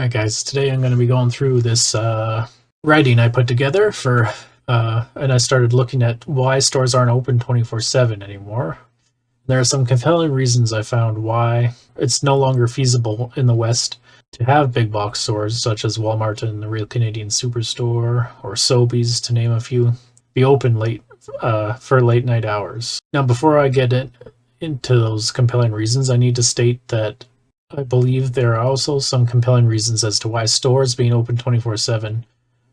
Alright guys, today I'm going to be going through this writing I put together for, and I started looking at why stores aren't open 24/7 anymore. There are some compelling reasons I found why it's no longer feasible in the West to have big box stores such as Walmart and the Real Canadian Superstore or Sobeys, to name a few, be open for late night hours. Now, before I get into those compelling reasons, I need to state that I believe there are also some compelling reasons as to why stores being open 24/7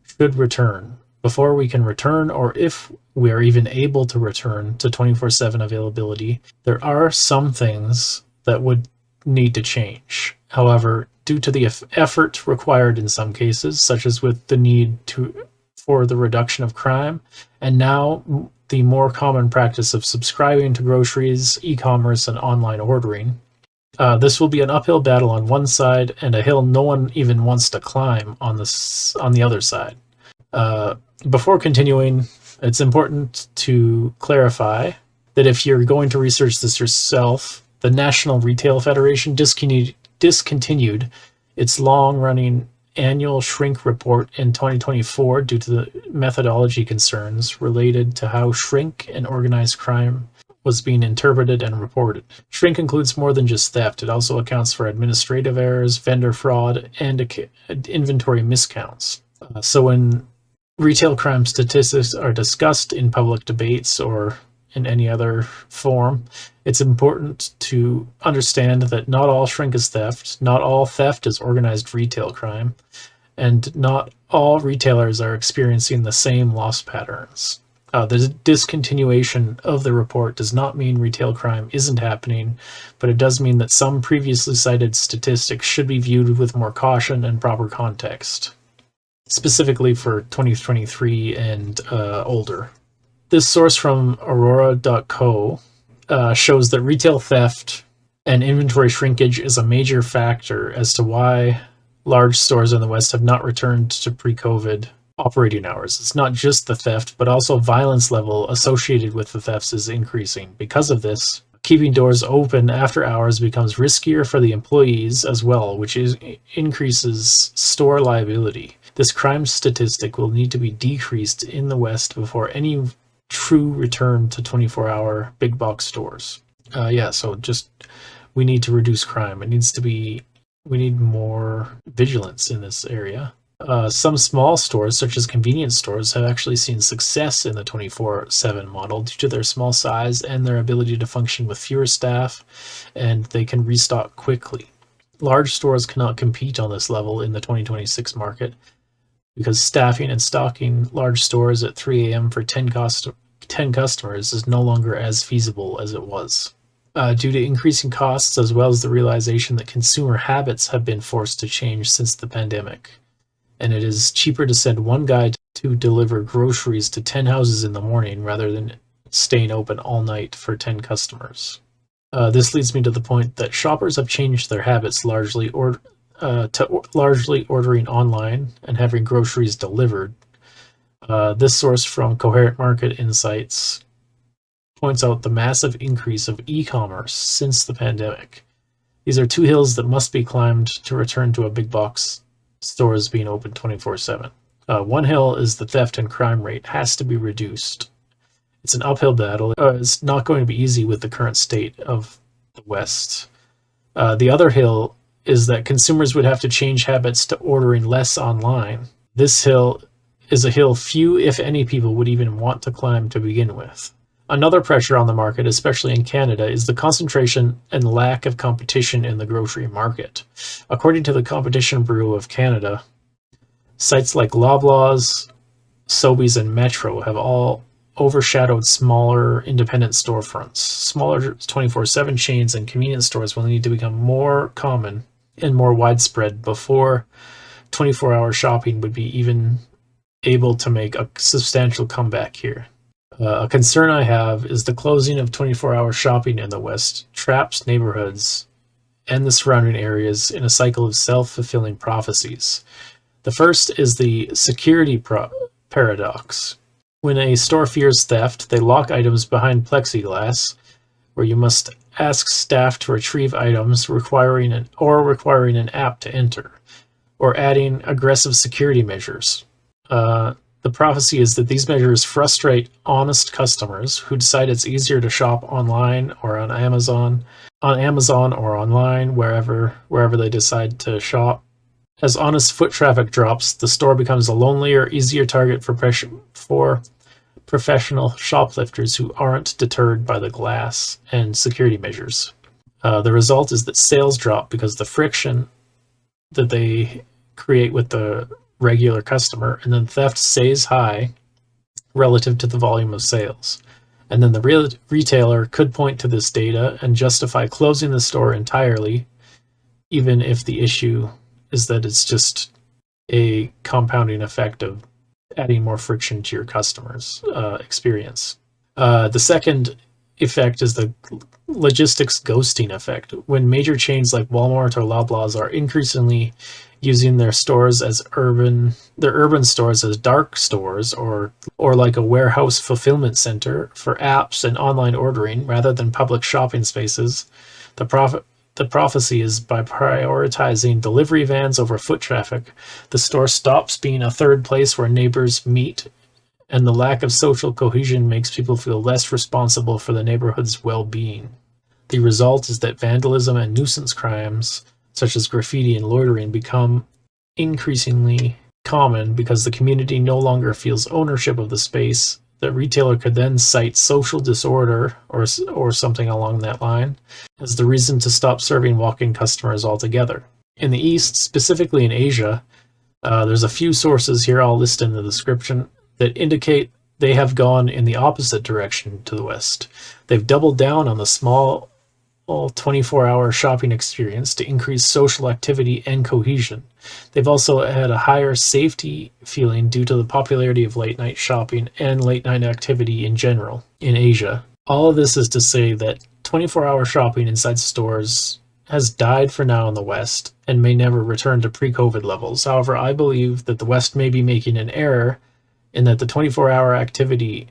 should return. Before we can return, or if we are even able to return to 24/7 availability, there are some things that would need to change. However, due to the effort required in some cases, such as with the need for the reduction of crime, and now the more common practice of subscribing to groceries, e-commerce, and online ordering, this will be an uphill battle on one side and a hill no one even wants to climb on the other side. Before continuing, it's important to clarify that if you're going to research this yourself, the National Retail Federation discontinued its long-running annual shrink report in 2024 due to the methodology concerns related to how shrink and organized crime was being interpreted and reported. Shrink includes more than just theft. It also accounts for administrative errors, vendor fraud, and inventory miscounts. So when retail crime statistics are discussed in public debates or in any other form, it's important to understand that not all shrink is theft, not all theft is organized retail crime, and not all retailers are experiencing the same loss patterns. The discontinuation of the report does not mean retail crime isn't happening, but it does mean that some previously cited statistics should be viewed with more caution and proper context, specifically for 2023 and older. This source from Aurora.co shows that retail theft and inventory shrinkage is a major factor as to why large stores in the West have not returned to pre-COVID operating hours. It's not just the theft, but also violence level associated with the thefts is increasing. Because of this, keeping doors open after hours becomes riskier for the employees as well, which increases store liability. This crime statistic will need to be decreased in the West before any true return to 24-hour big box stores. We need to reduce crime. We need more vigilance in this area. Some small stores, such as convenience stores, have actually seen success in the 24/7 model due to their small size and their ability to function with fewer staff, and they can restock quickly. Large stores cannot compete on this level in the 2026 market because staffing and stocking large stores at 3 a.m. for 10 customers is no longer as feasible as it was. Due to increasing costs, as well as the realization that consumer habits have been forced to change since the pandemic, and it is cheaper to send one guy to deliver groceries to 10 houses in the morning rather than staying open all night for 10 customers. This leads me to the point that shoppers have changed their habits largely ordering online and having groceries delivered. This source from Coherent Market Insights points out the massive increase of e-commerce since the pandemic. These are two hills that must be climbed to return to a big box stores being open 24/7. One hill is the theft and crime rate has to be reduced. It's an uphill battle. It's not going to be easy with the current state of the West. The other hill is that consumers would have to change habits to ordering less online. This hill is a hill few, if any, people would even want to climb to begin with. Another pressure on the market, especially in Canada, is the concentration and lack of competition in the grocery market. According to the Competition Bureau of Canada, sites like Loblaws, Sobeys, and Metro have all overshadowed smaller independent storefronts. Smaller 24/7 chains and convenience stores will need to become more common and more widespread before 24-hour shopping would be even able to make a substantial comeback here. A concern I have is the closing of 24-hour shopping in the West traps neighborhoods and the surrounding areas in a cycle of self-fulfilling prophecies. The first is the security paradox. When a store fears theft, they lock items behind plexiglass, where you must ask staff to retrieve items requiring an app to enter. or adding aggressive security measures. The prophecy is that these measures frustrate honest customers who decide it's easier to shop online or on Amazon or online, wherever they decide to shop. As honest foot traffic drops, the store becomes a lonelier, easier target for professional shoplifters who aren't deterred by the glass and security measures. The result is that sales drop because the friction that they create with the regular customer, and then theft stays high relative to the volume of sales. And then the retailer could point to this data and justify closing the store entirely, even if the issue is that it's just a compounding effect of adding more friction to your customers' experience. The second effect is the logistics ghosting effect. When major chains like Walmart or Loblaws are increasingly using their urban stores as dark stores or like a warehouse fulfillment center for apps and online ordering rather than public shopping spaces, the prophecy is by prioritizing delivery vans over foot traffic, the store stops being a third place where neighbors meet, and the lack of social cohesion makes people feel less responsible for the neighborhood's well-being. The result is that vandalism and nuisance crimes, such as graffiti and loitering, become increasingly common because the community no longer feels ownership of the space. The retailer could then cite social disorder or something along that line as the reason to stop serving walk-in customers altogether. In the East, specifically in Asia, there's a few sources here I'll list in the description that indicate they have gone in the opposite direction to the West. They've doubled down on the small 24-hour shopping experience to increase social activity and cohesion. They've also had a higher safety feeling due to the popularity of late-night shopping and late-night activity in general in Asia. All of this is to say that 24-hour shopping inside stores has died for now in the West and may never return to pre-COVID levels. However, I believe that the West may be making an error in that the 24-hour activity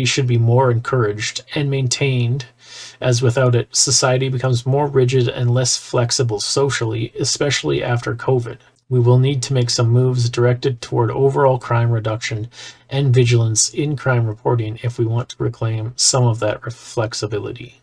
should be more encouraged and maintained, as without it, society becomes more rigid and less flexible socially, especially after COVID. We will need to make some moves directed toward overall crime reduction and vigilance in crime reporting if we want to reclaim some of that flexibility.